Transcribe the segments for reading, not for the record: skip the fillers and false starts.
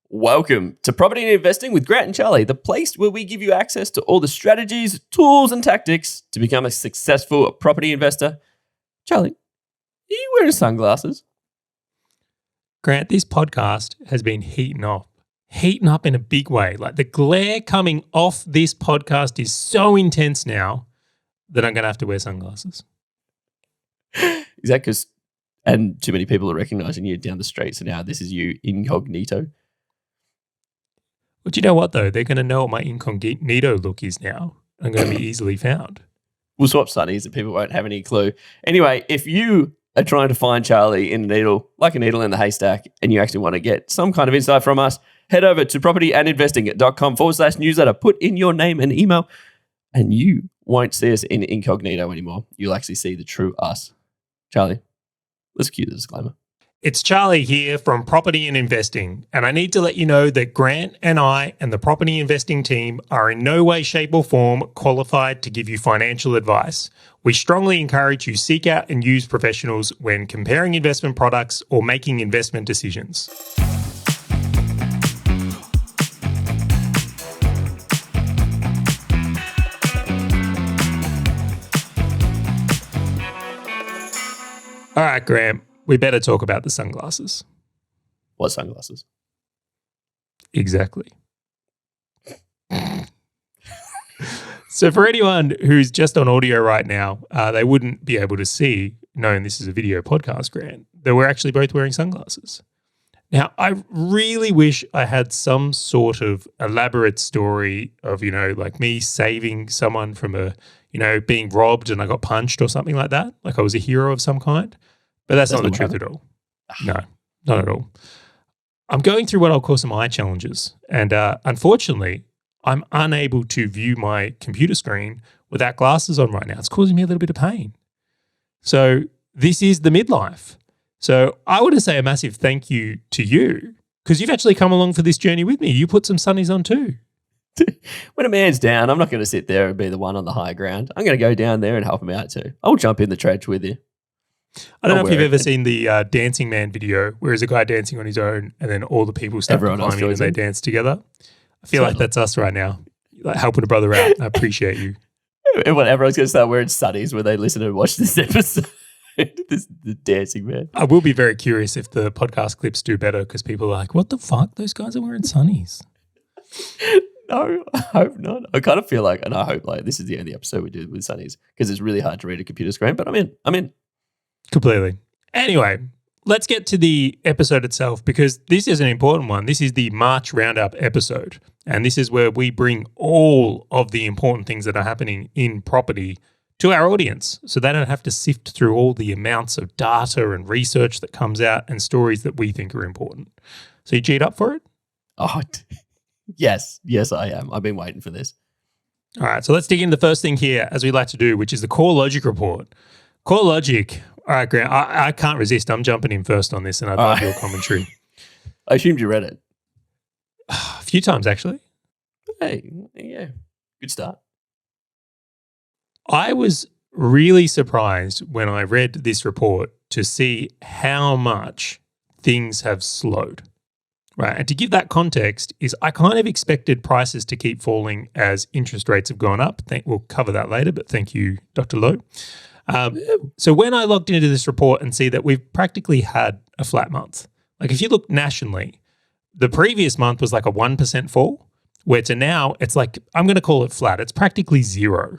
Welcome to Property and Investing with Grant and Charlie, the place where we give you access to all the strategies, tools, and tactics to become a successful property investor. Charlie, are you wearing sunglasses? Grant, this podcast has been heating up in a big way. Like the glare coming off this podcast is so intense now that I'm going to have to wear sunglasses. Is that because, and too many people are recognizing you down the street, so now this is you incognito? But you know what, though? They're going to know what my incognito look is now. I'm going to be easily found. We'll swap sunnies and people won't have any clue. Anyway, if you are trying to find Charlie in a needle, like a needle in the haystack, and you actually want to get some kind of insight from us, head over to propertyandinvesting.com/newsletter, put in your name and email, and you won't see us in incognito anymore. You'll actually see the true us. Charlie, let's cue the disclaimer. It's Charlie here from Property and Investing, and I need to let you know that Grant and I and the Property Investing team are in no way, shape or form qualified to give you financial advice. We strongly encourage you seek out and use professionals when comparing investment products or making investment decisions. All right, Graham, we better talk about the sunglasses. What sunglasses? Exactly. So for anyone who's just on audio right now, they wouldn't be able to see, knowing this is a video podcast, Grant, that we're actually both wearing sunglasses. Now, I really wish I had some sort of elaborate story of, like me saving someone from being robbed and I got punched or something like that. Like I was a hero of some kind. But that's not the truth at all. No, not at all. I'm going through what I'll call some eye challenges. And unfortunately, I'm unable to view my computer screen without glasses on right now. It's causing me a little bit of pain. So this is the midlife. So I want to say a massive thank you to you because you've actually come along for this journey with me. You put some sunnies on too. When a man's down, I'm not going to sit there and be the one on the high ground. I'm going to go down there and help him out too. I'll jump in the trench with you. I don't know if you've ever seen the Dancing Man video where there's a guy dancing on his own and then all the people start climbing and they dance together. I feel like that's us right now, like helping a brother out. I appreciate you. Everyone's going to start wearing sunnies when they listen and watch this episode. The Dancing Man. I will be very curious if the podcast clips do better because people are like, what the fuck? Those guys are wearing sunnies. No, I hope not. I kind of feel like, and I hope like this is the only episode we do with sunnies because it's really hard to read a computer screen, but I'm in. Completely. Anyway, let's get to the episode itself because this is an important one. This is the March Roundup episode, and this is where we bring all of the important things that are happening in property to our audience so they don't have to sift through all the amounts of data and research that comes out and stories that we think are important. So you G'd up for it? Oh, yes, I am. I've been waiting for this. All right, so let's dig into the first thing here, as we like to do, which is the CoreLogic report. CoreLogic. All right, Grant, I can't resist. I'm jumping in first on this and I'd love your commentary. I assumed you read it. A few times, actually. Hey, yeah, good start. I was really surprised when I read this report to see how much things have slowed. Right, and to give that context is I kind of expected prices to keep falling as interest rates have gone up. We'll cover that later, but thank you, Dr. Lowe. So when I logged into this report and see that we've practically had a flat month, like if you look nationally, the previous month was like a 1% fall, where to now it's like, I'm going to call it flat. It's practically zero,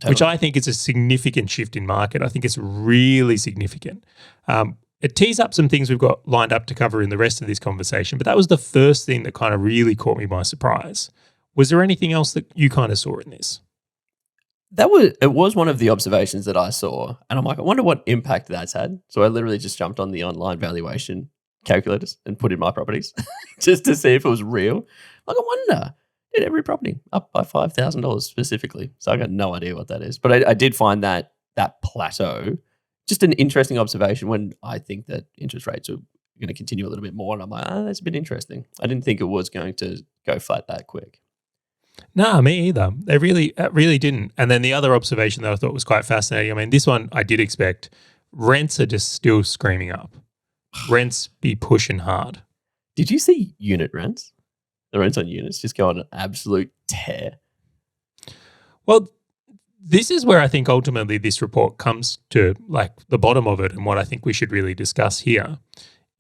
which I think is a significant shift in market. I think it's really significant. It tees up some things we've got lined up to cover in the rest of this conversation, but that was the first thing that kind of really caught me by surprise. Was there anything else that you kind of saw in this? It was one of the observations that I saw, and I'm like, I wonder what impact that's had. So I literally just jumped on the online valuation calculators and put in my properties just to see if it was real. Like, I wonder, did every property up by $5,000 specifically? So I got no idea what that is, but I did find that plateau just an interesting observation when I think that interest rates are going to continue a little bit more, and I'm like, that's a bit interesting. I didn't think it was going to go flat that quick. No, me either. They really didn't. And then the other observation that I thought was quite fascinating, I mean, this one I did expect. Rents are just still screaming up. Rents be pushing hard. Did you see unit rents? The rents on units just go on an absolute tear. Well, this is where I think ultimately this report comes to like the bottom of it, and what I think we should really discuss here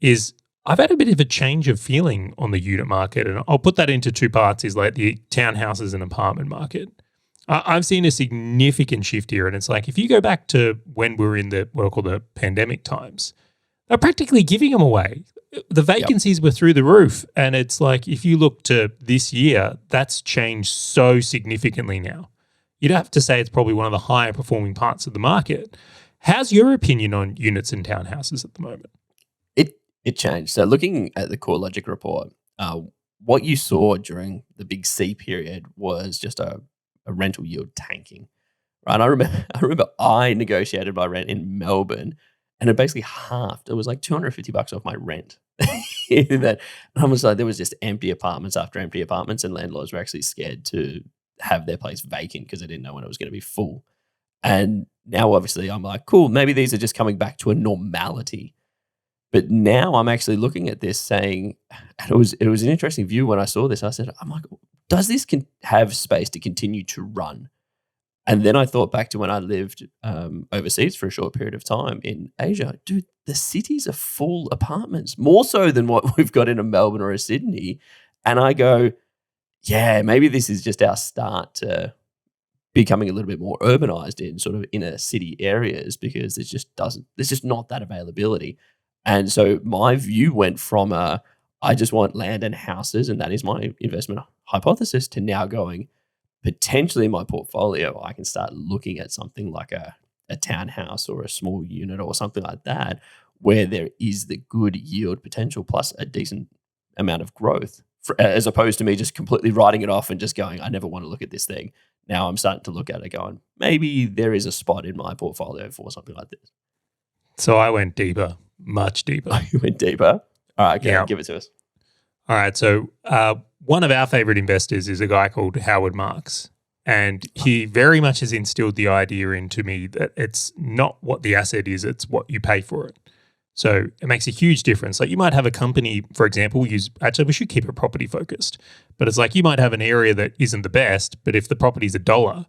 is I've had a bit of a change of feeling on the unit market, and I'll put that into two parts: is like the townhouses and apartment market. I've seen a significant shift here, and it's like if you go back to when we were in the what I call the pandemic times, they're practically giving them away. The vacancies were through the roof, and it's like if you look to this year, that's changed so significantly now. You'd have to say it's probably one of the higher performing parts of the market. How's your opinion on units and townhouses at the moment? It changed. So looking at the CoreLogic report, what you saw during the big C period was just a rental yield tanking. Right? I remember I negotiated my rent in Melbourne, and it basically halved. It was like $250 off my rent. And I was like, there was just empty apartments after empty apartments, and landlords were actually scared to have their place vacant because they didn't know when it was going to be full. And now, obviously, I'm like, cool, maybe these are just coming back to a normality. But now I'm actually looking at this saying, and it was an interesting view when I saw this. I said, I'm like, does this have space to continue to run? And then I thought back to when I lived overseas for a short period of time in Asia. Dude, the cities are full apartments, more so than what we've got in a Melbourne or a Sydney. And I go, yeah, maybe this is just our start to becoming a little bit more urbanized in sort of inner city areas, because there's just not that availability. And so my view went from I just want land and houses, and that is my investment hypothesis, to now going, potentially in my portfolio, I can start looking at something like a townhouse or a small unit or something like that, where there is the good yield potential plus a decent amount of growth, as opposed to me just completely writing it off and just going, I never want to look at this thing. Now I'm starting to look at it going, maybe there is a spot in my portfolio for something like this. So I went deeper, much deeper. You went deeper? All right, okay, Yeah. give it to us. All right. So one of our favorite investors is a guy called Howard Marks. And he very much has instilled the idea into me that it's not what the asset is, it's what you pay for it. So it makes a huge difference. Like you might have a company, for example, actually we should keep it property focused, but it's like you might have an area that isn't the best, but if the property's $1,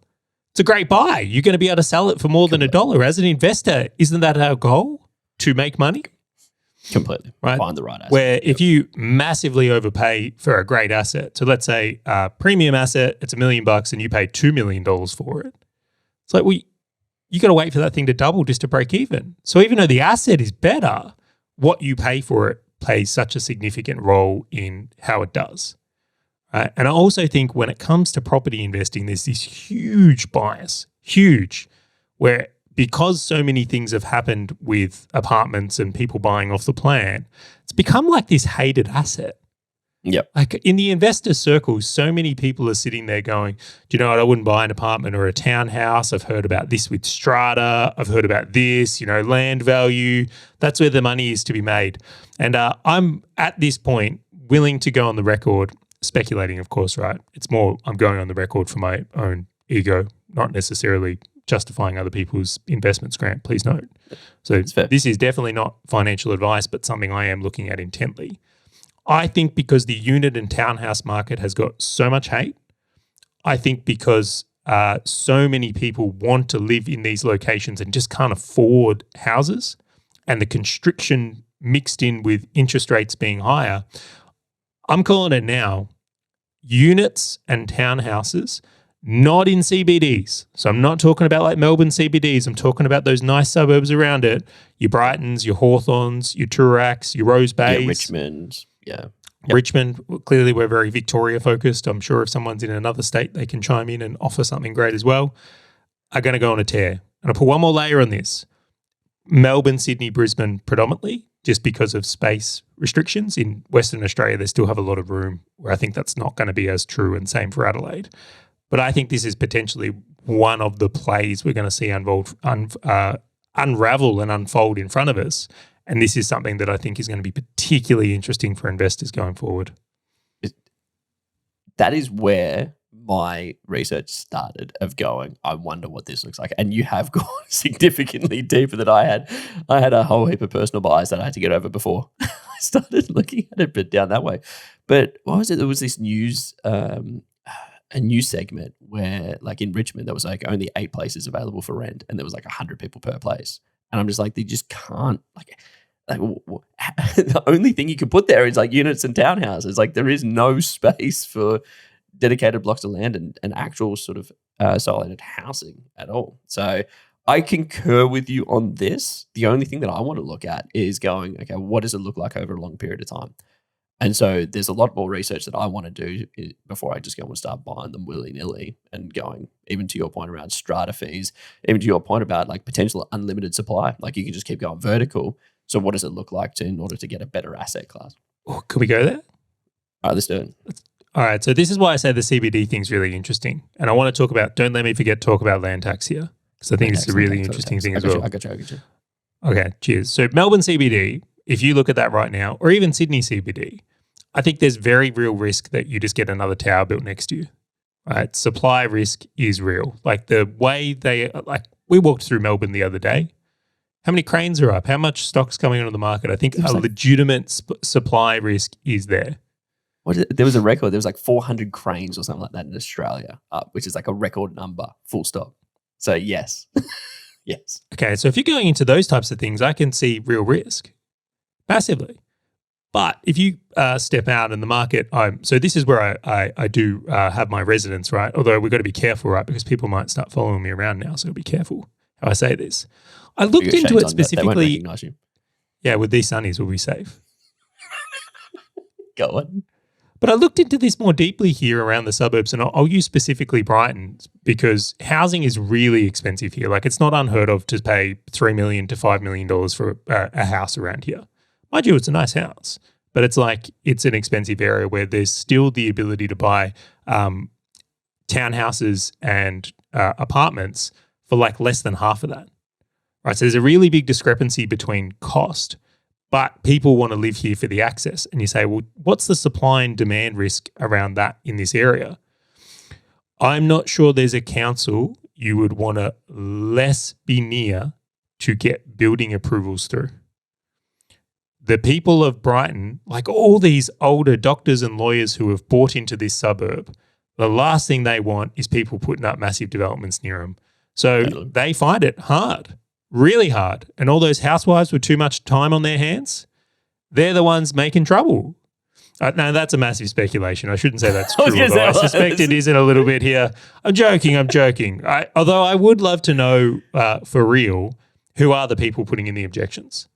it's a great buy. You're going to be able to sell it for more than $1. As an investor, isn't that our goal? To make money? Completely. Right? Find the right asset. Where if you massively overpay for a great asset, so let's say a premium asset, it's $1 million and you pay $2 million for it. It's like, you got to wait for that thing to double just to break even. So even though the asset is better, what you pay for it plays such a significant role in how it does. Right? And I also think when it comes to property investing, there's this huge bias, where because so many things have happened with apartments and people buying off the plan, it's become like this hated asset. Yep. Like in the investor circles, so many people are sitting there going, do you know what, I wouldn't buy an apartment or a townhouse. I've heard about this with strata. I've heard about this, land value. That's where the money is to be made. And I'm at this point willing to go on the record, speculating, of course, right? It's more I'm going on the record for my own ego, not necessarily justifying other people's investments, Grant, please note. So this is definitely not financial advice, but something I am looking at intently. I think because the unit and townhouse market has got so much hate, I think because so many people want to live in these locations and just can't afford houses, and the constriction mixed in with interest rates being higher, I'm calling it now, units and townhouses, not in CBDs. So I'm not talking about like Melbourne CBDs. I'm talking about those nice suburbs around it, your Brightons, your Hawthorns, your Turaks, your Rose Bays. Yeah, Richmond, yeah. Yep. Richmond, clearly we're very Victoria focused. I'm sure if someone's in another state, they can chime in and offer something great as well. Are going to go on a tear. And I'll put one more layer on this. Melbourne, Sydney, Brisbane predominantly, just because of space restrictions. In Western Australia, they still have a lot of room where I think that's not going to be as true, and same for Adelaide. But I think this is potentially one of the plays we're going to see unravel and unfold in front of us. And this is something that I think is going to be particularly interesting for investors going forward. That is where my research started, of going, I wonder what this looks like. And you have gone significantly deeper than I had. I had a whole heap of personal bias that I had to get over before I started looking at it, but down that way. But what was it? There was this news, a news segment where, like in Richmond, there was like only 8 places available for rent, and there was like 100 people per place. And I'm just like, they just can't the only thing you can put there is like units and townhouses. Like there is no space for dedicated blocks of land and actual sort of isolated housing at all. So I concur with you on this. The only thing that I want to look at is going, okay, what does it look like over a long period of time? And so there's a lot more research that I want to do before I just go and start buying them willy-nilly and going, even to your point around strata fees, even to your point about like potential unlimited supply. Like you can just keep going vertical. So what does it look like in order to get a better asset class? Oh, could we go there? All right, let's do it. All right. So this is why I say the CBD thing's really interesting. And I want to talk about, don't let me forget, talk about land tax here. Because I think it's a really interesting thing as well. I got you. Okay, cheers. So Melbourne CBD, if you look at that right now, or even Sydney CBD, I think there's very real risk that you just get another tower built next to you. Right? Supply risk is real. Like the way we walked through Melbourne the other day. How many cranes are up? How much stock's coming onto the market? I think a legitimate supply risk is there. There was a record. There was like 400 cranes or something like that in Australia, which is like a record number, full stop. So yes. Yes. Okay, so if you're going into those types of things, I can see real risk massively. But if you step out in the market, so this is where I do have my residence, right? Although we've got to be careful, right? Because people might start following me around now, so be careful how I say this. I looked into it specifically. They won't recognize you. Yeah, with these sunnies, we'll be safe. Go on. But I looked into this more deeply here around the suburbs, and I'll use specifically Brighton because housing is really expensive here. Like it's not unheard of to pay $3 million to $5 million for a house around here. Mind you, it's a nice house, but it's like it's an expensive area where there's still the ability to buy townhouses and apartments for like less than half of that. Right, so there's a really big discrepancy between cost, but people want to live here for the access. And you say, well, what's the supply and demand risk around that in this area? I'm not sure there's a council you would want to less be near to get building approvals through. The people of Brighton, like all these older doctors and lawyers who have bought into this suburb, the last thing they want is people putting up massive developments near them. So they find it hard. Really hard. And all those housewives with too much time on their hands, they're the ones making trouble. No, that's a massive speculation. I shouldn't say that's true, although I suspect it isn't a little bit here. I'm joking. Although I would love to know for real, who are the people putting in the objections?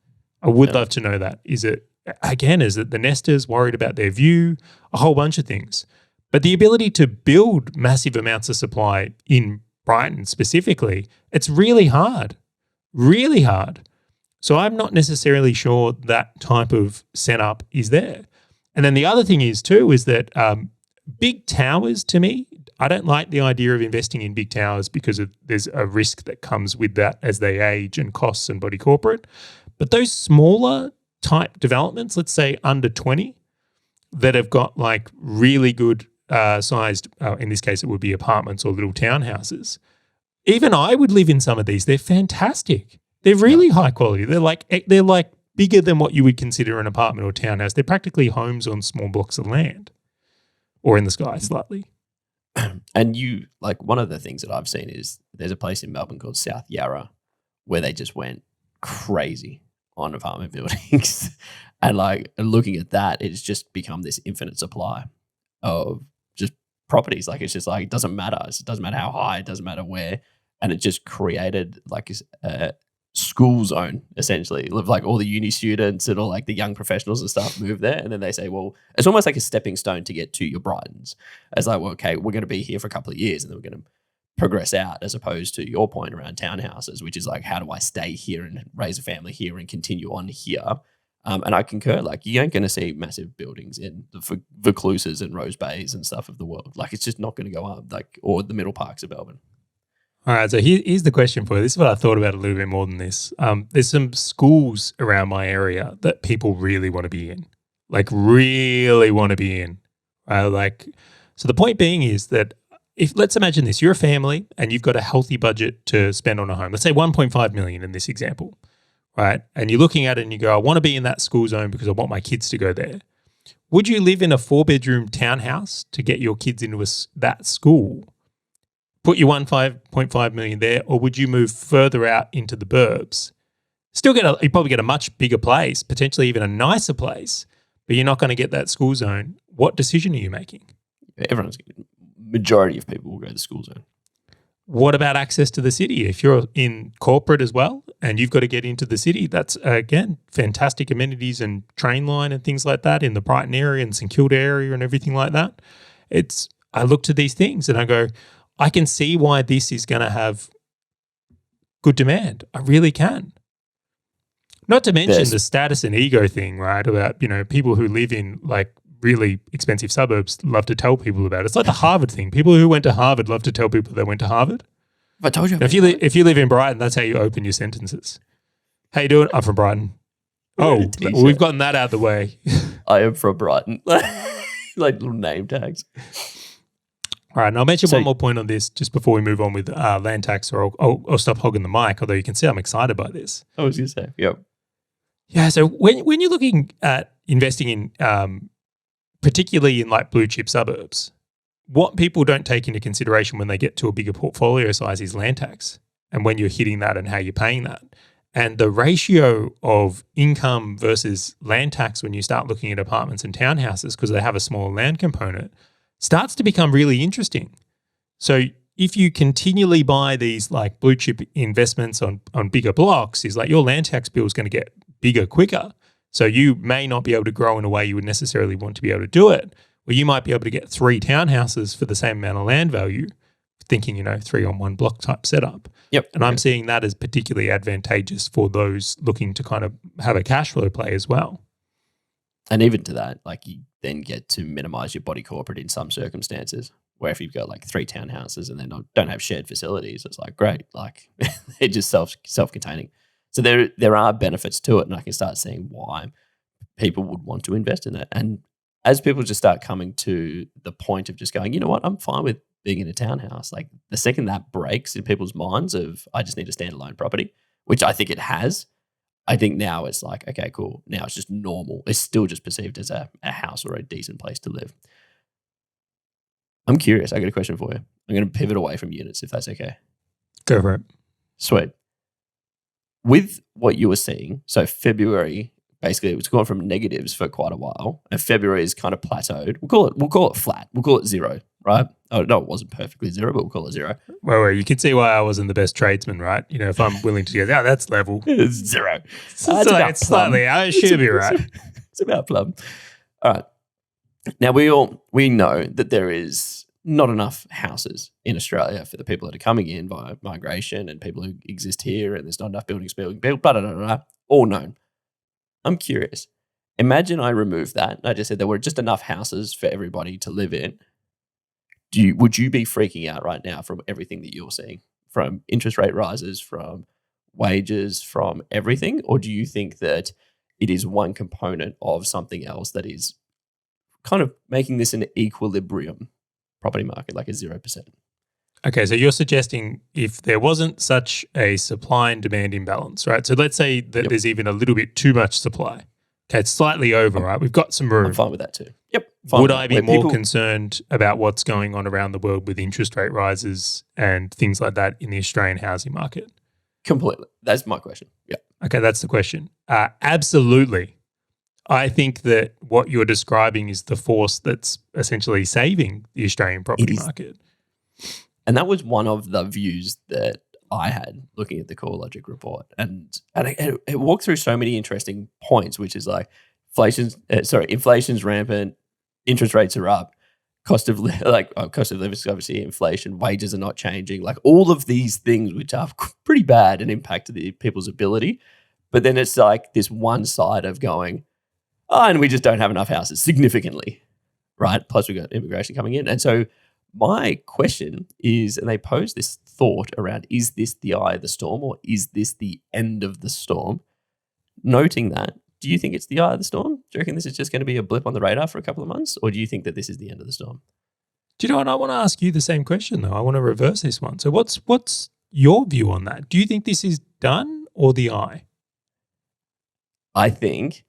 I would love to know that. Is it the nesters worried about their view? A whole bunch of things. But the ability to build massive amounts of supply in Brighton specifically, it's really hard. Really hard. So I'm not necessarily sure that type of setup is there. And then the other thing is that big towers, to me, I don't like the idea of investing in big towers because there's a risk that comes with that as they age and costs and body corporate. But those smaller type developments, let's say under 20, that have got like really good sized, in this case it would be apartments or little townhouses, even I would live in some of these. They're fantastic. They're really high quality. They're like bigger than what you would consider an apartment or townhouse. They're practically homes on small blocks of land or in the sky slightly. And one of the things that I've seen is there's a place in Melbourne called South Yarra where they just went crazy on apartment buildings. And like looking at that, it's just become this infinite supply of just properties. Like it's just like, it doesn't matter. It doesn't matter how high, it doesn't matter where. And it just created like a school zone, essentially. Like all the uni students and all like the young professionals and stuff move there. And then they say, well, it's almost like a stepping stone to get to your Brightons. It's like, well, okay, we're going to be here for a couple of years and then we're going to progress out, as opposed to your point around townhouses, which is like, how do I stay here and raise a family here and continue on here? And I concur, like you ain't going to see massive buildings in the Vaucluses and Rose Bays and stuff of the world. Like it's just not going to go up, like, or the middle parks of Melbourne. All right, so here's the question for you. This is what I thought about a little bit more than this. There's some schools around my area that people really want to be in, like really want to be in. So the point being is that let's imagine this, you're a family and you've got a healthy budget to spend on a home. Let's say 1.5 million in this example, right? And you're looking at it and you go, I want to be in that school zone because I want my kids to go there. Would you live in a 4-bedroom townhouse to get your kids into that school, put your 1.5 million there, or would you move further out into the burbs? You probably get a much bigger place, potentially even a nicer place, but you're not going to get that school zone. What decision are you making? Majority of people will go to the school zone. What about access to the city? If you're in corporate as well and you've got to get into the city, that's, again, fantastic amenities and train line and things like that in the Brighton area and St Kilda area and everything like that. I look to these things and I go, I can see why this is going to have good demand. I really can. Not to mention the status and ego thing, right? About, people who live in like really expensive suburbs love to tell people about it. It's like the Harvard thing. People who went to Harvard love to tell people they went to Harvard. I told you. If you live in Brighton, that's how you open your sentences. How you doing? I'm from Brighton. Oh, we've gotten that out of the way. I am from Brighton. Like little name tags. All right, and I'll mention one more point on this just before we move on with land tax, or I'll stop hogging the mic, although you can see I'm excited by this. I was going to say, yep. Yeah, so when you're looking at investing in particularly in like blue chip suburbs, what people don't take into consideration when they get to a bigger portfolio size is land tax and when you're hitting that and how you're paying that. And the ratio of income versus land tax when you start looking at apartments and townhouses, because they have a smaller land component, starts to become really interesting. So if you continually buy these like blue chip investments on bigger blocks, is like your land tax bill is going to get bigger quicker. So you may not be able to grow in a way you would necessarily want to be able to do it, where you might be able to get 3 townhouses for the same amount of land value, thinking, 3 on 1 block type setup. Yep. And I'm seeing that as particularly advantageous for those looking to kind of have a cash flow play as well. And even to that, like you then get to minimize your body corporate in some circumstances, where if you've got like 3 townhouses and they don't have shared facilities, it's like, great, like they're just self-containing. So there are benefits to it, and I can start seeing why people would want to invest in it. And as people just start coming to the point of just going, you know what, I'm fine with being in a townhouse. Like the second that breaks in people's minds of I just need a standalone property, which I think it has, I think now it's like, okay, cool. Now it's just normal. It's still just perceived as a house or a decent place to live. I'm curious. I got a question for you. I'm going to pivot away from units if that's okay. Go for it. Sweet. With what you were seeing, so February, basically it was going from negatives for quite a while, and February is kind of plateaued. We'll call it flat. We'll call it 0, right? Oh, no, it wasn't perfectly 0, but we'll call it 0. Well, you can see why I wasn't the best tradesman, right? If I'm willing to go, that's level. It's 0. It's slightly, I should be right. It's about plum. All right. Now, we know that there is not enough houses in Australia for the people that are coming in via migration and people who exist here, and there's not enough buildings being built, blah, blah, blah, blah, all known. I'm curious. Imagine I removed that. I just said there were just enough houses for everybody to live in. Would you be freaking out right now from everything that you're seeing, from interest rate rises, from wages, from everything? Or do you think that it is one component of something else that is kind of making this an equilibrium property market, like a 0%? Okay, so you're suggesting if there wasn't such a supply and demand imbalance, right? So let's say that there's even a little bit too much supply. Okay, it's slightly over, right? We've got some room. I'm fine with that too. Yep. Would I be more concerned about what's going on around the world with interest rate rises and things like that in the Australian housing market? Completely. That's my question. Yeah. Okay, that's the question. Absolutely. I think that what you're describing is the force that's essentially saving the Australian property market. And that was one of the views that I had looking at the CoreLogic report. And it walked through so many interesting points, which is like inflation's rampant, interest rates are up, cost of living is obviously inflation, wages are not changing, like all of these things which are pretty bad and impact the people's ability. But then it's like this one side of going, and we just don't have enough houses significantly, right? Plus we've got immigration coming in. And so my question is, and they pose this thought around, is this the eye of the storm or is this the end of the storm? Noting that, do you think it's the eye of the storm? Do you reckon this is just going to be a blip on the radar for a couple of months? Or do you think that this is the end of the storm? Do you know what? I want to ask you the same question though. I want to reverse this one. So what's your view on that? Do you think this is done or the eye? I think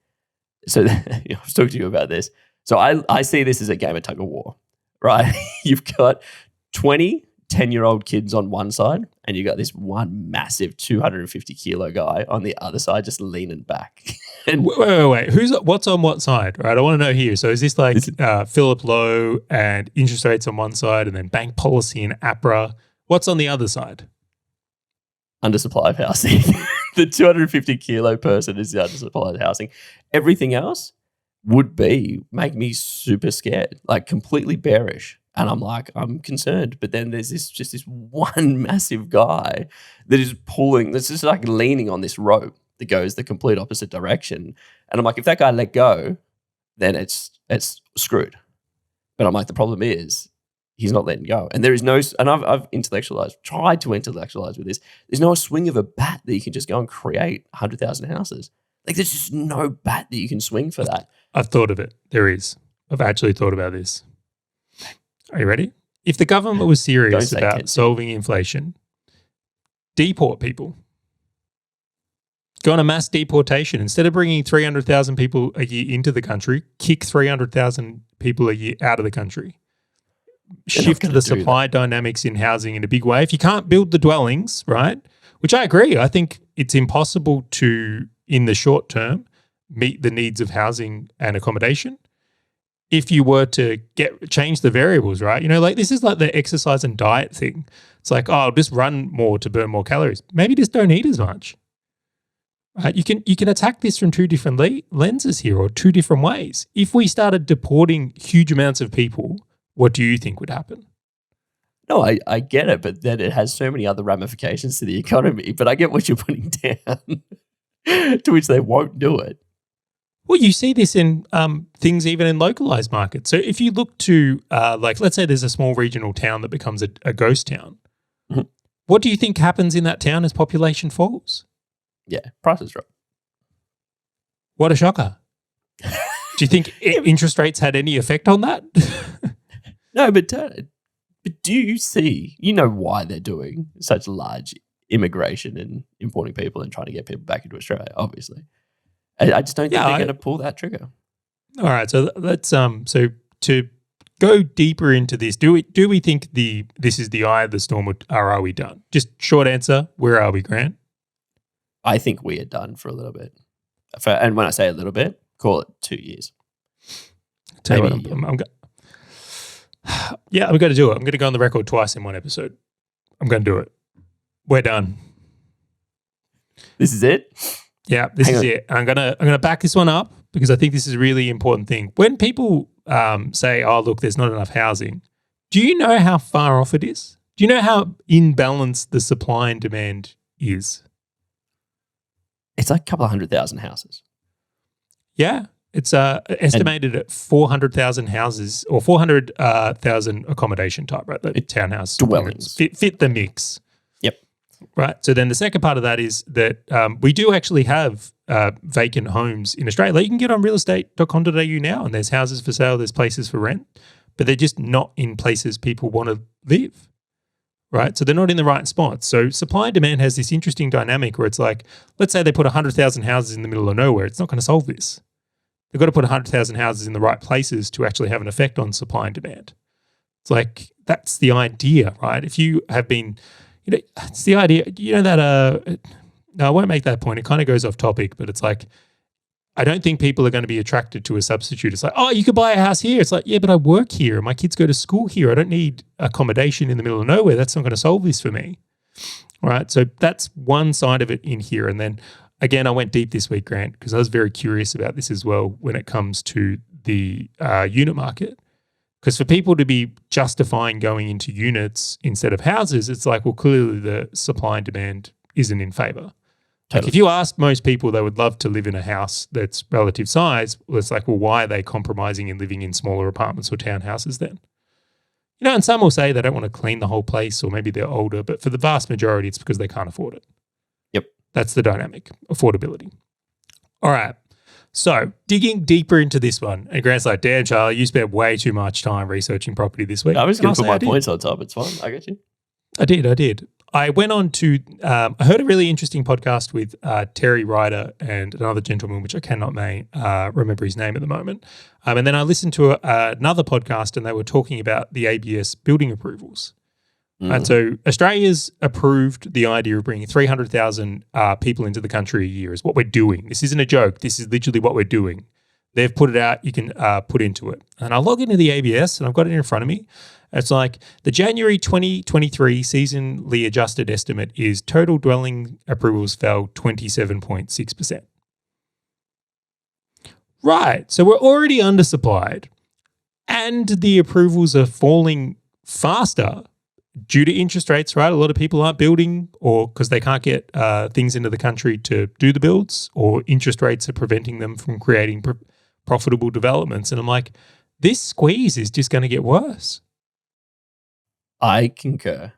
so. I was talking to you about this. So I see this as a game of tug of war, right? You've got 20 10-year-old kids on one side, and you got this one massive 250 kilo guy on the other side, just leaning back. And wait. What's on what side? Right, I want to know here. So is this like Philip Lowe and interest rates on one side, and then bank policy and APRA? What's on the other side? Undersupply of housing. The 250 kilo person is the undersupply of housing. Everything else would make me super scared, like completely bearish. And I'm like, I'm concerned. But then there's this one massive guy that is pulling, that's just like leaning on this rope that goes the complete opposite direction. And I'm like, if that guy let go, then it's screwed. But I'm like, the problem is he's not letting go. And there is no, and I've tried to intellectualize with this. There's no swing of a bat that you can just go and create 100,000 houses. Like there's just no bat that you can swing for that. I've thought of it. There is. I've actually thought about this. Are you ready? If the government was serious about solving inflation, deport people. Go on a mass deportation. Instead of bringing 300,000 people a year into the country, kick 300,000 people a year out of the country. Shift the supply dynamics in housing in a big way. If you can't build the dwellings, right, which I agree, I think it's impossible to, in the short term, meet the needs of housing and accommodation. If you were to change the variables, right? You know, like this is like the exercise and diet thing. It's like, oh, I'll just run more to burn more calories. Maybe just don't eat as much. Right? You can attack this from two different lenses here, or two different ways. If we started deporting huge amounts of people, what do you think would happen? No, I get it, but then it has so many other ramifications to the economy. But I get what you're putting down, to which they won't do it. Well, you see this in things even in localized markets. So if you look to, like, let's say there's a small regional town that becomes a ghost town. Mm-hmm. What do you think happens in that town as population falls? Yeah, prices drop. What a shocker. Do you think interest rates had any effect on that? No, but do you see, you know why they're doing such large immigration and importing people and trying to get people back into Australia, obviously. I just don't think they're going to pull that trigger. All right, so let's so to go deeper into this, do we think this is the eye of the storm, or are we done? Just short answer, where are we, Grant? I think we are done for a little bit. And when I say a little bit, call it 2 years. Tell you what, I'm going to do it. I'm going to go on the record twice in one episode. I'm going to do it. We're done. This is it? Yeah, this is it. I'm gonna back this one up because I think this is a really important thing. When people say, "Oh, look, there's not enough housing," do you know how far off it is? Do you know how imbalanced the supply and demand is? It's like a couple of 100,000 houses. Yeah, it's estimated at 400,000 houses, or 400,000 accommodation type, right? The townhouse dwellings fit the mix. Right. So then the second part of that is that we do actually have vacant homes in Australia. Like you can get on realestate.com.au now, and there's houses for sale, there's places for rent, but they're just not in places people want to live. Right. So they're not in the right spots. So supply and demand has this interesting dynamic where it's like, let's say they put 100,000 houses in the middle of nowhere. It's not going to solve this. They've got to put 100,000 houses in the right places to actually have an effect on supply and demand. It's like, that's the idea, right? If you have been... You know, it's the idea, you know, that, no, I won't make that point. It kind of goes off topic, but it's like, I don't think people are going to be attracted to a substitute. It's like, oh, you could buy a house here. It's like, yeah, but I work here and my kids go to school here. I don't need accommodation in the middle of nowhere. That's not going to solve this for me. All right. So that's one side of it in here. And then again, I went deep this week, Grant, because I was very curious about this as well when it comes to the unit market. Because for people to be justifying going into units instead of houses, it's like, well, clearly the supply and demand isn't in favor. Totally. Like if you ask most people, they would love to live in a house that's relative size. Well, it's like, well, why are they compromising and living in smaller apartments or townhouses then? You know, and some will say they don't want to clean the whole place, or maybe they're older, but for the vast majority, it's because they can't afford it. Yep. That's the dynamic, affordability. All right. So digging deeper into this one, and Grant's like, damn, Charlie, you spent way too much time researching property this week. I was going to put my points on top. It's fine. I got you. I did. I went on to, I heard a really interesting podcast with Terry Ryder and another gentleman, which I cannot remember his name at the moment. And then I listened to another podcast and they were talking about the ABS building approvals. And so Australia's approved the idea of bringing 300,000 people into the country a year is what we're doing. This isn't a joke. This is literally what we're doing. They've put it out. You can put into it. And I log into the ABS and I've got it in front of me. It's like the January 2023 seasonally adjusted estimate is total dwelling approvals fell 27.6%. Right. So we're already undersupplied and the approvals are falling faster due to interest rates, right? A lot of people aren't building or because they can't get things into the country to do the builds, or interest rates are preventing them from creating profitable developments. And I'm like, this squeeze is just going to get worse. I concur.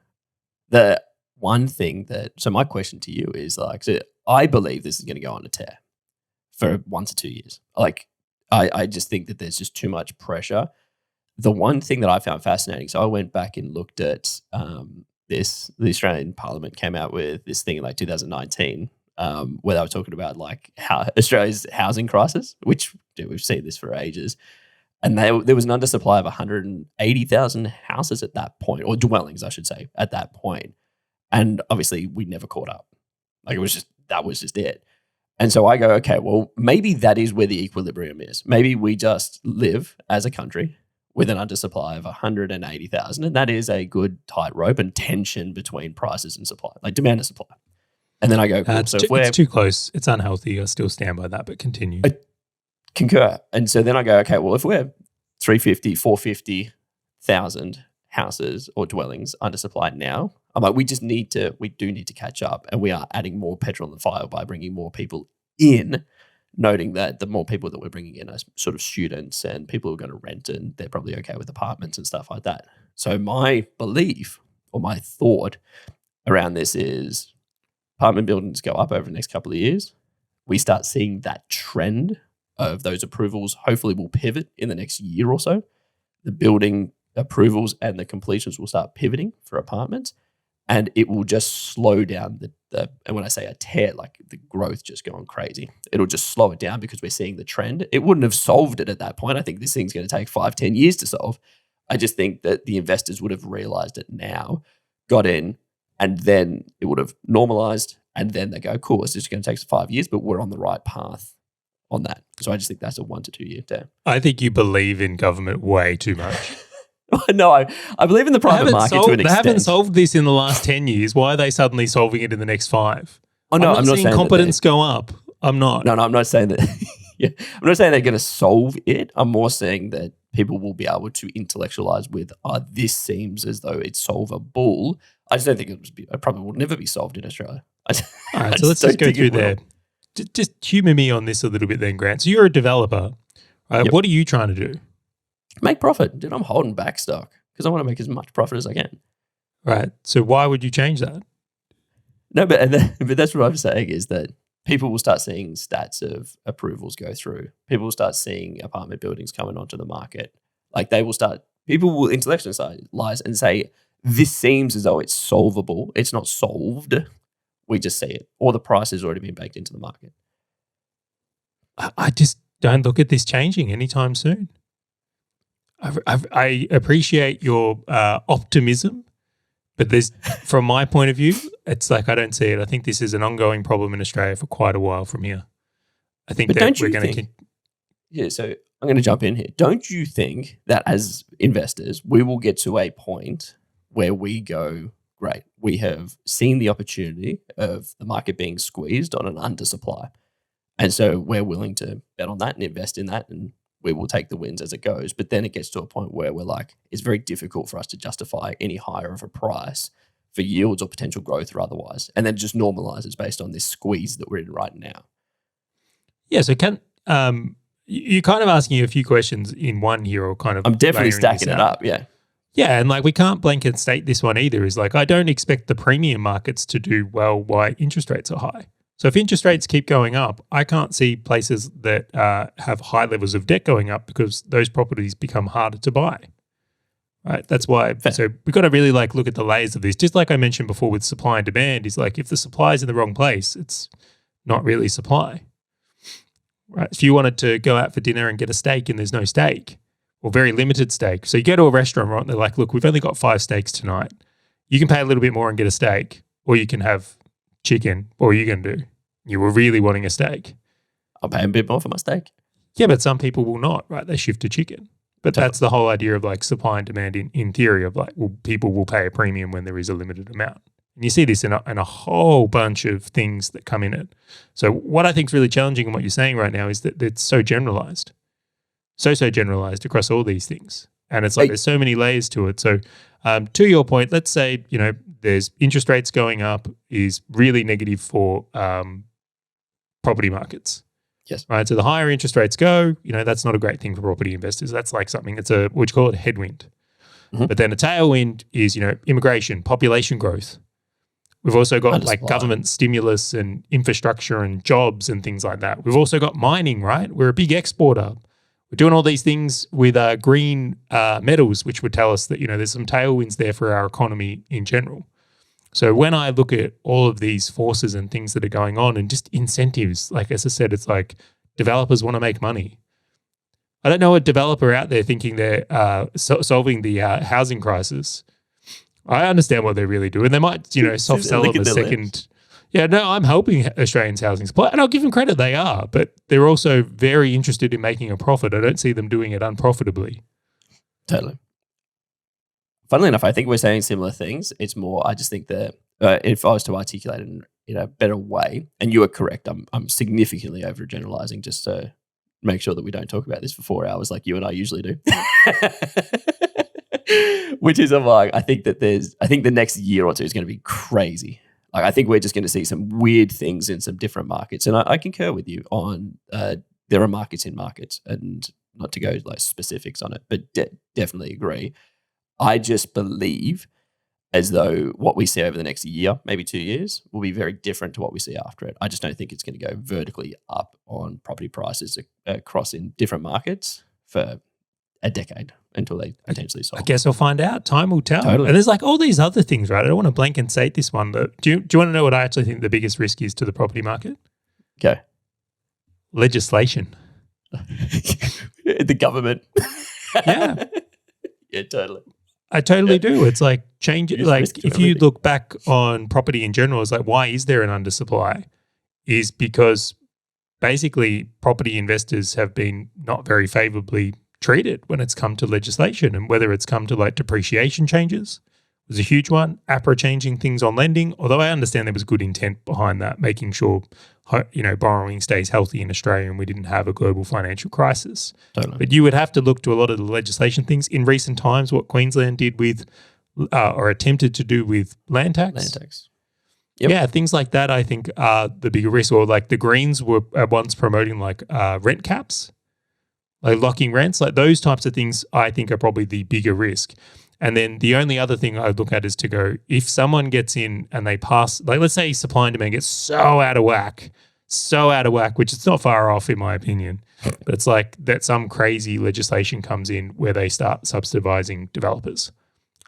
The one thing so my question to you is like, so I believe this is going to go on a tear for 1 to 2 years. Like, I just think that there's just too much pressure. The one thing that I found fascinating, so I went back and looked at the Australian Parliament came out with this thing in like 2019 where they were talking about like how Australia's housing crisis, which we've seen this for ages. And there was an undersupply of 180,000 houses at that point, or dwellings, I should say, at that point. And obviously, we never caught up. Like that was just it. And so I go, okay, well, maybe that is where the equilibrium is. Maybe we just live as a country with an undersupply of 180,000, and that is a good tightrope and tension between prices and supply, like demand and supply. And then I go, cool. It's too close. It's unhealthy. I still stand by that, but continue. Concur. And so then I go, okay, well, if we're 350, 450,000 houses or dwellings undersupplied now, I'm like, we do need to catch up, and we are adding more petrol on the fire by bringing more people in, noting that the more people that we're bringing in are sort of students and people who are going to rent, and they're probably okay with apartments and stuff like that. So my belief or my thought around this is apartment buildings go up over the next couple of years. We start seeing that trend of those approvals hopefully will pivot in the next year or so. The building approvals and the completions will start pivoting for apartments, and it will just slow down and when I say a tear, like the growth just going crazy, it'll just slow it down because we're seeing the trend. It wouldn't have solved it at that point. I think this thing's going to take 5-10 years to solve. I just think that the investors would have realized it now, got in, and then it would have normalized, and then they go, cool, it's just going to take 5 years, but we're on the right path on that. So I just think that's a 1 to 2 year tear. I think you believe in government way too much. No, I believe in the private market to an extent. They haven't solved this in the last 10 years. Why are they suddenly solving it in the next 5? Oh, no, I'm not seeing competence go up. I'm not. No, I'm not saying that. Yeah, I'm not saying they're going to solve it. I'm more saying that people will be able to intellectualize with, this seems as though it's solvable. I just don't think it probably will never be solved in Australia. All right, so let's just go through there. Just humor me on this a little bit then, Grant. So you're a developer. Right? Yep. What are you trying to do? Make profit. Dude, I'm holding back stock because I want to make as much profit as I can. Right. So why would you change that? No, but that's what I'm saying is that people will start seeing stats of approvals go through. People will start seeing apartment buildings coming onto the market. Like people will intellectualize and say, this seems as though it's solvable. It's not solved. We just see it. Or the price has already been baked into the market. I just don't look at this changing anytime soon. I appreciate your optimism, but from my point of view, it's like I don't see it. I think this is an ongoing problem in Australia for quite a while from here. I think that we're going to... Yeah, so I'm going to jump in here. Don't you think that as investors, we will get to a point where we go, great, we have seen the opportunity of the market being squeezed on an undersupply. And so we're willing to bet on that and invest in that, and we will take the wins as it goes. But then it gets to a point where we're like, it's very difficult for us to justify any higher of a price for yields or potential growth or otherwise. And then it just normalizes based on this squeeze that we're in right now. Yeah, so you're kind of asking a few questions in one here, or kind of... I'm definitely stacking it up, yeah. Yeah, and like we can't blanket state this one either. Is like I don't expect the premium markets to do well while interest rates are high. So if interest rates keep going up, I can't see places that have high levels of debt going up because those properties become harder to buy. right? That's why. Fair. So we've got to really like look at the layers of this. Just like I mentioned before with supply and demand, is like if the supply is in the wrong place, it's not really supply, right? If you wanted to go out for dinner and get a steak and there's no steak or very limited steak, so you go to a restaurant, right? And they're like, look, we've only got 5 steaks tonight. You can pay a little bit more and get a steak, or you can have chicken. What are you going to do? You were really wanting a steak. I'll pay a bit more for my steak. Yeah, but some people will not, right? They shift to chicken. But that's the whole idea of like supply and demand in theory of like, well, people will pay a premium when there is a limited amount. And you see this in a whole bunch of things that come in it. So what I think is really challenging in what you're saying right now is that it's so generalized. So generalized across all these things. And it's like there's so many layers to it. So to your point, let's say, there's interest rates going up is really negative for property markets. Yes. Right. So the higher interest rates go, that's not a great thing for property investors. That's like something, it's what you call it, a headwind. Mm-hmm. But then a tailwind is, immigration, population growth. We've also got like government stimulus and infrastructure and jobs and things like that. We've also got mining, right? We're a big exporter. We're doing all these things with green metals, which would tell us that, there's some tailwinds there for our economy in general. So when I look at all of these forces and things that are going on and just incentives, like as I said, it's like developers want to make money. I don't know a developer out there thinking they're solving the housing crisis. I understand what they really do. And they might, soft sell them a second. Yeah, no, I'm helping Australians' housing supply. And I'll give them credit, they are. But they're also very interested in making a profit. I don't see them doing it unprofitably. Totally. Funnily enough, I think we're saying similar things. It's more, I just think that if I was to articulate it in a better way, and you are correct, I'm significantly overgeneralizing just to make sure that we don't talk about this for 4 hours like you and I usually do. Which is like, I think the next year or two is going to be crazy. Like, I think we're just going to see some weird things in some different markets. And I concur with you on there are markets in markets, and not to go like specifics on it, but definitely agree. I just believe as though what we see over the next year, maybe 2 years, will be very different to what we see after it. I just don't think it's going to go vertically up on property prices across in different markets for a decade until they potentially solve. I guess we'll find out. Time will tell. Totally. And there's like all these other things, right? I don't want to blanket state this one, but do you want to know what I actually think the biggest risk is to the property market? Okay. Legislation. The government. Yeah. Yeah, totally. I totally do. It's like change. Like if you look back on property in general, it's like, why is there an undersupply? Is because basically property investors have been not very favorably treated when it's come to legislation, and whether it's come to like depreciation changes was a huge one. APRA changing things on lending, although I understand there was good intent behind that, making sure borrowing stays healthy in Australia and we didn't have a global financial crisis. Totally. But you would have to look to a lot of the legislation things in recent times, what Queensland did with or attempted to do with land tax. Land tax. Yep. Yeah, things like that I think are the bigger risk. Or like the Greens were at once promoting like rent caps, like locking rents, like those types of things I think are probably the bigger risk. And then the only other thing I look at is to go, if someone gets in and they pass, like let's say supply and demand gets so out of whack, which it's not far off in my opinion, but it's like that some crazy legislation comes in where they start subsidizing developers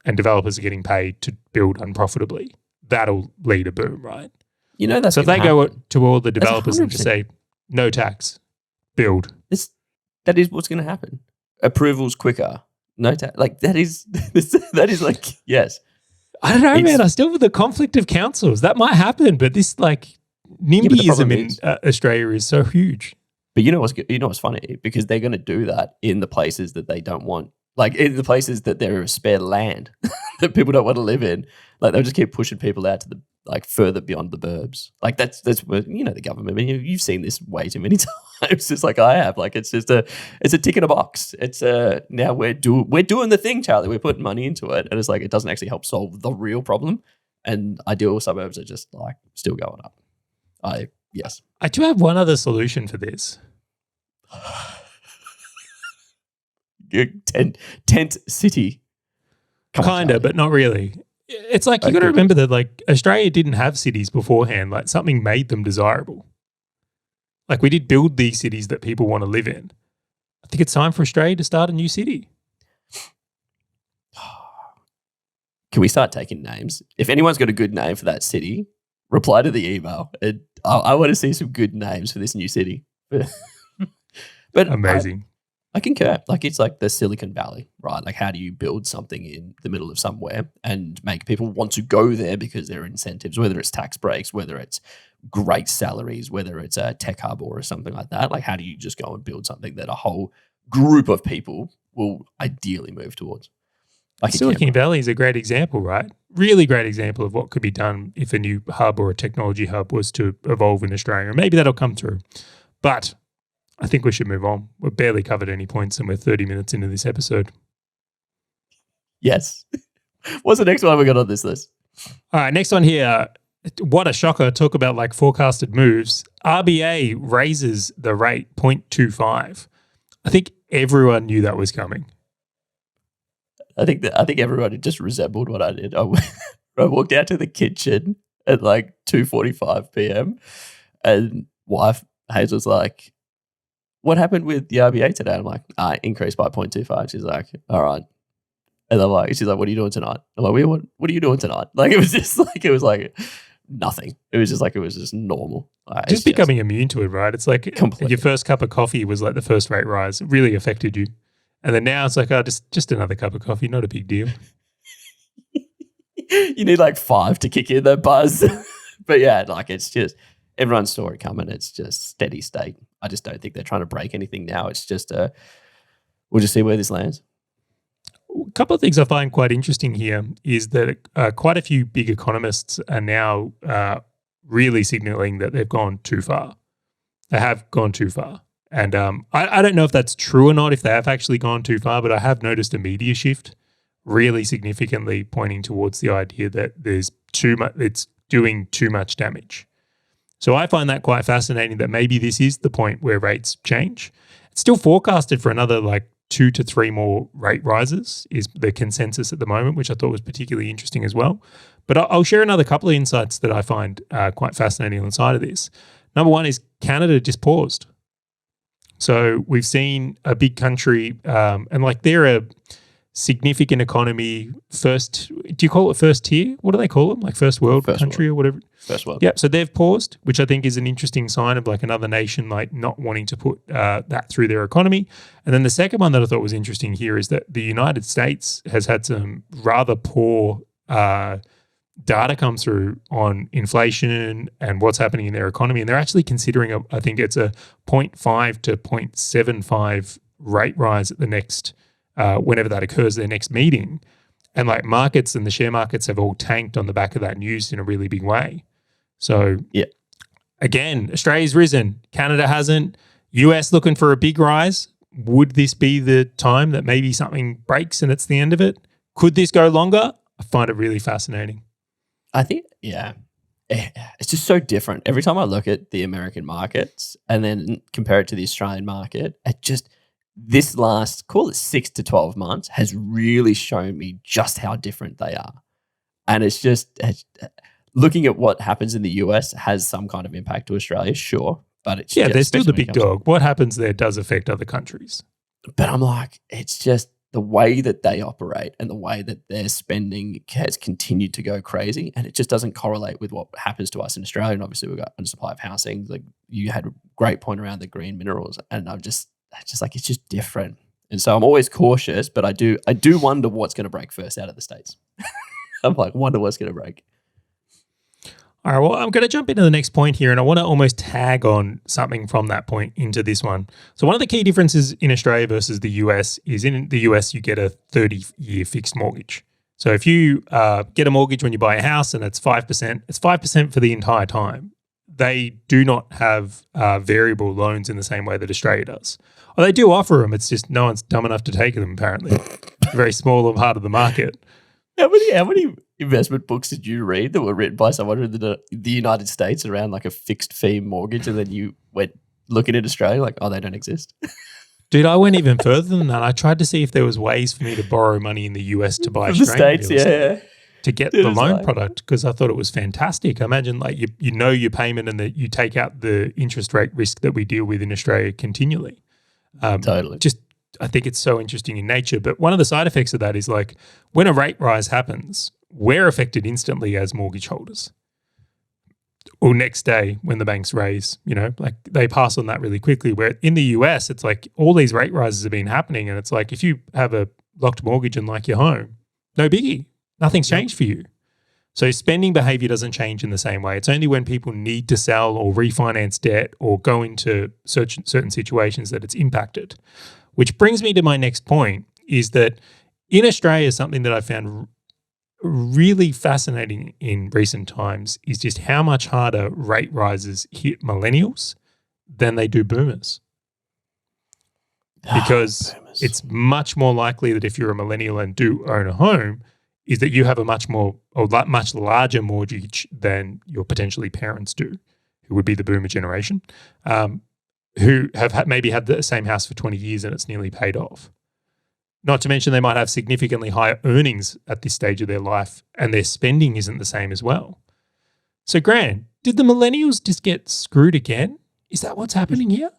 and developers are getting paid to build unprofitably. That'll lead a boom, right? That's so if they go to all the developers and just say, no tax, build. That is what's going to happen. Approvals quicker. No tax. Like that is like, yes. I don't know, man. I still with the conflict of councils. That might happen, but this like NIMBYism in Australia is so huge. But you know what's funny? Because they're going to do that in the places that they don't want. Like in the places that there is spare land that people don't want to live in. Like they'll just keep pushing people out to the like further beyond the burbs. Like that's where the government. I mean, you've seen this way too many times. Just like I have. Like it's a tick in a box. It's now we're doing the thing, Charlie. We're putting money into it, and it's like it doesn't actually help solve the real problem. And ideal suburbs are just like still going up. Yes. I do have one other solution for this. Tent city. Kind of, but not really. It's like you got to remember that like Australia didn't have cities beforehand. Like something made them desirable. Like we did build these cities that people want to live in. I think it's time for Australia to start a new city. can we start taking names? If anyone's got a good name for that city, reply to the email. I want to see some good names for this new city. But Amazing. I concur. Like, it's like the Silicon Valley, right? Like, how do you build something in the middle of somewhere and make people want to go there because there are incentives, whether it's tax breaks, whether it's great salaries, whether it's a tech hub or something like that? Like, how do you just go and build something that a whole group of people will ideally move towards? Like Silicon Valley is a great example, right? Really great example of what could be done if a new hub or a technology hub was to evolve in Australia. Maybe that'll come through. But I think we should move on. We've barely covered any points and we're 30 minutes into this episode. Yes. What's the next one we got on this list? All right, next one here. What a shocker. Talk about like forecasted moves. RBA raises the rate 0.25. I think everyone knew that was coming. I think everyone just resembled what I did. I walked out to the kitchen at like 2:45 p.m. and wife Hazel's like, "What happened with the RBA today?" I'm like, increased by 0.25. She's like, "All right." And I'm like, she's like, "What are you doing tonight?" I'm like, what are you doing tonight? Like, it was like nothing. It was just normal. Just becoming immune to it, right? It's like completely. Your first cup of coffee was like the first rate rise. It really affected you. And then now it's like, just another cup of coffee, not a big deal. You need like 5 to kick in that buzz. But yeah, like, it's just, everyone saw it coming. It's just steady state. I just don't think they're trying to break anything now. It's just, we'll just see where this lands. A couple of things I find quite interesting here is that quite a few big economists are now really signaling that they've gone too far. They have gone too far. And I don't know if that's true or not, if they have actually gone too far, but I have noticed a media shift really significantly pointing towards the idea that there's too much, it's doing too much damage. So I find that quite fascinating that maybe this is the point where rates change. It's still forecasted for another like 2 to 3 more rate rises is the consensus at the moment, which I thought was particularly interesting as well. But I'll share another couple of insights that I find quite fascinating on the side of this. Number one is Canada just paused. So we've seen a big country, and like they're a significant economy, do you call it first tier? What do they call them? Like first world country or whatever? First world. Yeah, so they've paused, which I think is an interesting sign of like another nation like not wanting to put that through their economy. And then the second one that I thought was interesting here is that the United States has had some rather poor data come through on inflation and what's happening in their economy. And they're actually considering, I think it's a 0.5 to 0.75 rate rise at the next, whenever that occurs, their next meeting. And like markets and the share markets have all tanked on the back of that news in a really big way. So yeah, again, Australia's risen, Canada hasn't, US looking for a big rise. Would this be the time that maybe something breaks and it's the end of it? Could this go longer? I find it really fascinating. I think, yeah, it's just so different. Every time I look at the American markets and then compare it to the Australian market, it just, this last, call it 6 to 12 months, has really shown me just how different they are. And it's just, looking at what happens in the US has some kind of impact to Australia, sure. But it's they're still the big dog. What happens there does affect other countries. But I'm like, it's just the way that they operate and the way that their spending has continued to go crazy, and it just doesn't correlate with what happens to us in Australia. And obviously, we've got undersupply of housing. Like, you had a great point around the green minerals, and I'm just like, it's just different. And so I'm always cautious, but I do wonder what's going to break first out of the States. I'm like, wonder what's going to break. All right, well, I'm going to jump into the next point here, and I want to almost tag on something from that point into this one. So one of the key differences in Australia versus the US is in the US, you get a 30-year fixed mortgage. So if you get a mortgage when you buy a house and it's 5%, it's 5% for the entire time. They do not have variable loans in the same way that Australia does. Well, they do offer them. It's just no one's dumb enough to take them, apparently. It's a very small part of the market. How many investment books did you read that were written by someone in the United States around like a fixed fee mortgage, and then you went looking at Australia like, oh, they don't exist? Dude, I went even further than that. I tried to see if there was ways for me to borrow money in the US to buy Australian real estate, to get the loan product, because I thought it was fantastic. I imagine like you know your payment and that you take out the interest rate risk that we deal with in Australia continually. Totally. I think it's so interesting in nature. But one of the side effects of that is like when a rate rise happens, we're affected instantly as mortgage holders. Or next day when the banks raise, like they pass on that really quickly. Where in the US, it's like all these rate rises have been happening. And it's like if you have a locked mortgage and like your home, no biggie. Nothing's changed for you. So spending behavior doesn't change in the same way. It's only when people need to sell or refinance debt or go into certain situations that it's impacted. Which brings me to my next point is that in Australia, something that I found really fascinating in recent times is just how much harder rate rises hit millennials than they do boomers. Because it's much more likely that if you're a millennial and do own a home, is that you have a much larger mortgage than your potentially parents do, who would be the boomer generation, who have maybe had the same house for 20 years and it's nearly paid off. Not to mention they might have significantly higher earnings at this stage of their life and their spending isn't the same as well. So, Grant, did the millennials just get screwed again? Is that what's happening here?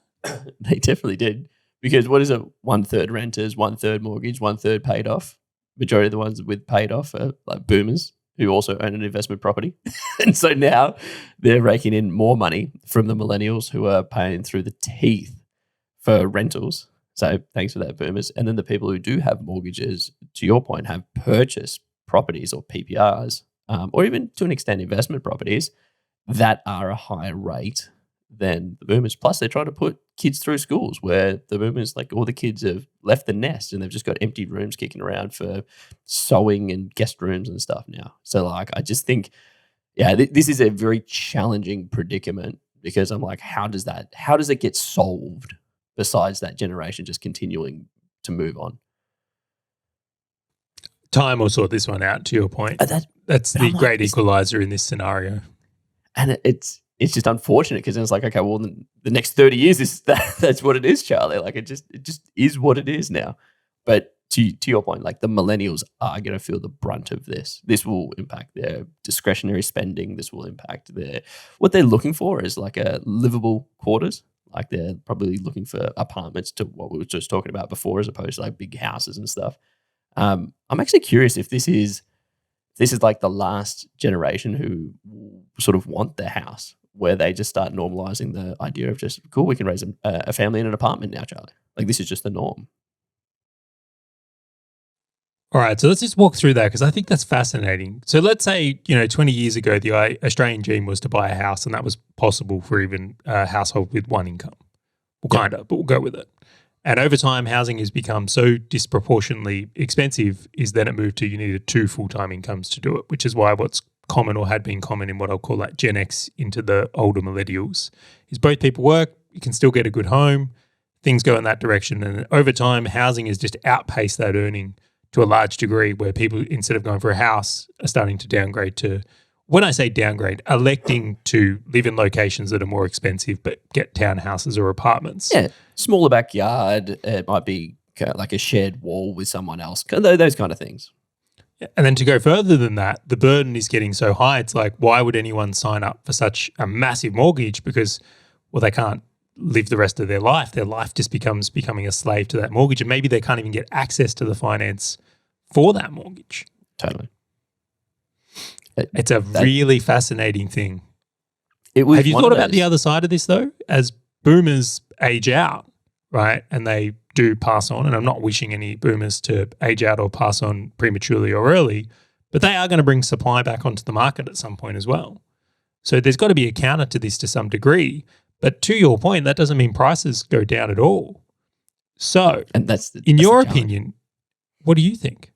They definitely did. Because what is it? 1/3 renters, 1/3 mortgage, 1/3 paid off. Majority of the ones with paid off are like boomers who also own an investment property. And so now they're raking in more money from the millennials who are paying through the teeth for rentals. So thanks for that, boomers. And then the people who do have mortgages, to your point, have purchased properties or PPRs, or even to an extent investment properties that are a higher rate than the boomers. Plus, they're trying to put kids through schools where the boomers, like all the kids have left the nest and they've just got empty rooms kicking around for sewing and guest rooms and stuff now. So like, I just think, this is a very challenging predicament because I'm like, how does it get solved besides that generation just continuing to move on? Time will sort this one out, to your point. That's the great equalizer in this scenario. And it's just unfortunate because it's like, okay, well, the next 30 years that's what it is, Charlie. Like it just is what it is now. But to your point, like the millennials are going to feel the brunt of this. This will impact their discretionary spending. This will impact what they're looking for is like a livable quarters. Like they're probably looking for apartments to what we were just talking about before, as opposed to like big houses and stuff. I'm actually curious if this is like the last generation who sort of want their house, where they just start normalizing the idea of just, cool, we can raise a family in an apartment now, Charlie. Like this is just the norm. All right, so let's just walk through that because I think that's fascinating. So let's say, 20 years ago, the Australian dream was to buy a house and that was possible for even a household with one income. Well, kind of, but we'll go with it. And over time, housing has become so disproportionately expensive is then it moved to you needed 2 full-time incomes to do it, which is why what's common or had been common in what I'll call like Gen X into the older millennials is both people work, you can still get a good home, things go in that direction. And over time, housing has just outpaced that earning to a large degree where people, instead of going for a house, are starting to downgrade to, when I say downgrade, electing to live in locations that are more expensive but get townhouses or apartments. Yeah, smaller backyard. It might be like a shared wall with someone else. Those kind of things. And then to go further than that, the burden is getting so high. It's like, why would anyone sign up for such a massive mortgage? Because, well, they can't live the rest of their life. Their life just becomes becoming a slave to that mortgage. And maybe they can't even get access to the finance for that mortgage. Totally. It's a really fascinating thing. Have you thought about the other side of this, though? As boomers age out, right, and they do pass on, and I'm not wishing any boomers to age out or pass on prematurely or early, but they are going to bring supply back onto the market at some point as well. So there's got to be a counter to this to some degree. But to your point, that doesn't mean prices go down at all. So, and in your opinion, what do you think?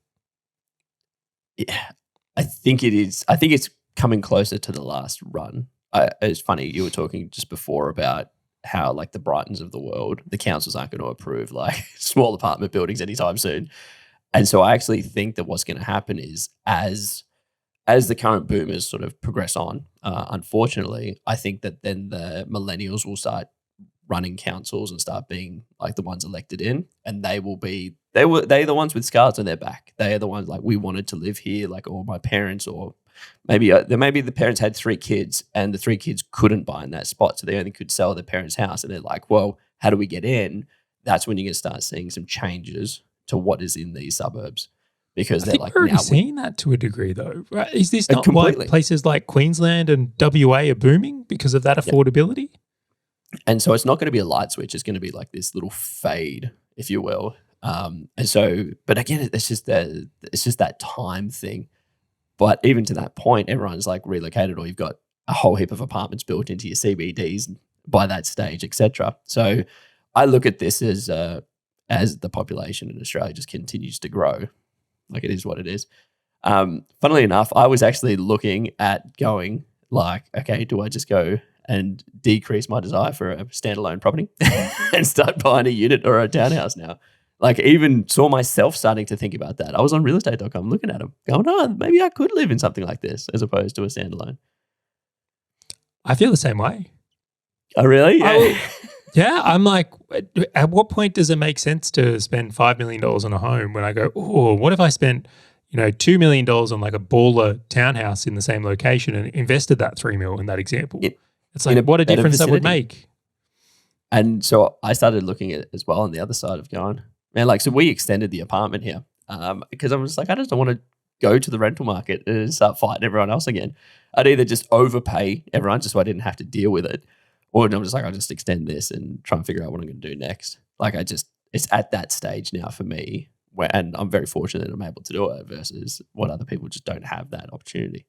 Yeah, I think it is. I think it's coming closer to the last run. It's funny, you were talking just before about how like the Brightons of the world, the councils aren't going to approve like small apartment buildings anytime soon. And so I actually think that what's going to happen is as the current boomers sort of progress on, unfortunately, I think that then the millennials will start running councils and start being like the ones elected in, and they're the ones with scars on their back. They are the ones like, we wanted to live here, like, or my parents, or maybe the parents had 3 kids and the 3 kids couldn't buy in that spot, so they only could sell their parents' house, and they're like, well, how do we get in? That's when you're going to start seeing some changes to what is in these suburbs. because I they're think like, we're already now seeing that to a degree, though. Right? Is this not why completely. places like Queensland and WA are booming because of that affordability? And so it's not going to be a light switch. It's going to be like this little fade, if you will. And so, but again, it's just that time thing. But even to that point, everyone's like relocated, or you've got a whole heap of apartments built into your CBDs by that stage, etc. So I look at this as the population in Australia just continues to grow, like it is what it is. Funnily enough, I was actually looking at going like, okay, do I just go and decrease my desire for a standalone property and start buying a unit or a townhouse now? Like, even saw myself starting to think about that. I was on realestate.com looking at them, going, oh, maybe I could live in something like this as opposed to a standalone. I feel the same way. Oh, really? Yeah. Yeah, I'm like, at what point does it make sense to spend $5 million on a home when I go, oh, what if I spent, $2 million on like a baller townhouse in the same location and invested that $3 million in that example? It's like, what a difference that would make. And so I started looking at it as well on the other side of going, man, like, so we extended the apartment here because I was like, I just don't want to go to the rental market and start fighting everyone else again. I'd either just overpay everyone just so I didn't have to deal with it, or I'm just like, I'll just extend this and try and figure out what I'm going to do next. Like, it's at that stage now for me and I'm very fortunate that I'm able to do it versus what other people just don't have that opportunity.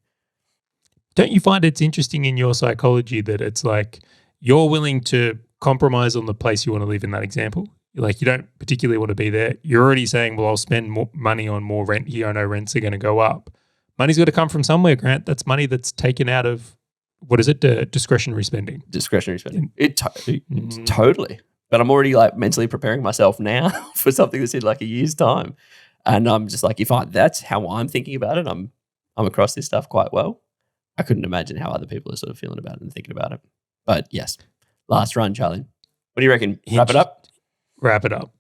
Don't you find it's interesting in your psychology that it's like you're willing to compromise on the place you want to live in that example? Like, you don't particularly want to be there. You're already saying, well, I'll spend more money on more rent here. I know rents are going to go up. Money's got to come from somewhere, Grant. That's money that's taken out of, what is it? Discretionary spending. Discretionary spending. Totally. But I'm already like mentally preparing myself now for something that's in like a year's time. And I'm just like, that's how I'm thinking about it, I'm across this stuff quite well. I couldn't imagine how other people are sort of feeling about it and thinking about it. But yes, last run, Charlie. What do you reckon? Wrap it up? Wrap it up.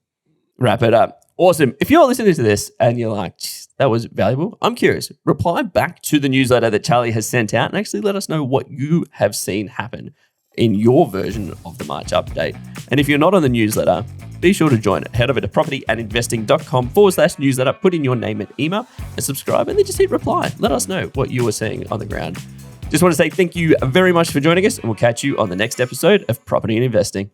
Wrap it up. Awesome. If you're listening to this and you're like, that was valuable, I'm curious. Reply back to the newsletter that Charlie has sent out and actually let us know what you have seen happen in your version of the March update. And if you're not on the newsletter, be sure to join it. Head over to propertyandinvesting.com/newsletter, put in your name and email and subscribe, and then just hit reply. Let us know what you are seeing on the ground. Just want to say thank you very much for joining us, and we'll catch you on the next episode of Property and Investing.